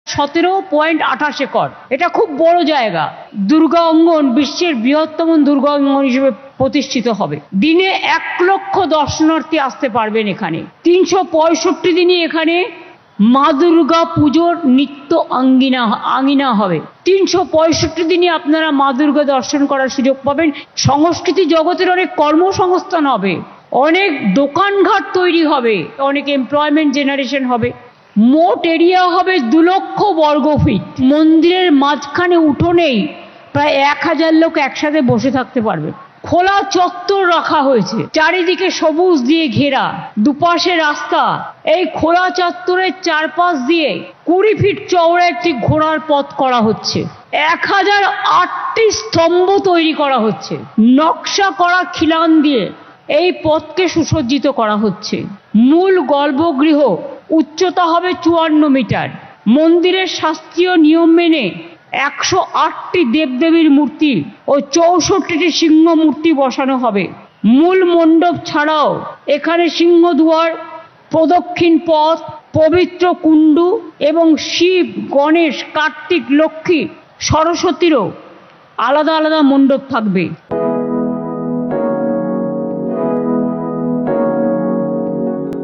17.28 acre. এটা খুব বড় জায়গা। দুর্গা অঙ্গন বিশ্বের বৃহত্তম দুর্গা অঙ্গন হিসেবে প্রতিষ্ঠিত হবে। দিনে 1 লক্ষ দর্শনার্থী আসতে পারবেন এখানে। 365 দিনই এখানে মা দুর্গা পুজোর নিত্য আঙ্গিনা হবে। 365 দিনই আপনারা মা দুর্গা দর্শন করার সুযোগ পাবেন। সংস্কৃতি জগতের অনেক কর্মসংস্থান হবে, অনেক দোকানঘাট তৈরি হবে, অনেক এমপ্লয়মেন্ট জেনারেশন হবে। মোট এরিয়া হবে 2 লক্ষ বর্গ ফিট। মন্দিরের মাঝখানে উঠোনেই প্রায় 1000 লোক একসাথে বসে থাকতে পারবে। খোলা চত্বর রাখা হয়েছে, চারিদিকে সবুজ দিয়ে ঘেরা, দুপাশে রাস্তা। এই খোলা চত্বরের চারপাশ দিয়ে 20 ফিট চওড়া একটি ঘোড়ার পথ করা হচ্ছে। 1008টি স্তম্ভ তৈরি করা হচ্ছে। নকশা করা খিলান দিয়ে এই পথকে সুসজ্জিত করা হচ্ছে। মূল গর্ভগৃহ উচ্চতা হবে 54 মিটার। মন্দিরের শাস্ত্রীয় নিয়ম মেনে 108টি দেবদেবীর মূর্তি ও 64টি সিংহ মূর্তি বসানো হবে। মূল মণ্ডপ ছাড়াও এখানে সিংহদুয়ার, প্রদক্ষিণ পথ, পবিত্র কুণ্ডু এবং শিব, গণেশ, কার্তিক, লক্ষ্মী, সরস্বতীরও আলাদা আলাদা মণ্ডপ থাকবে।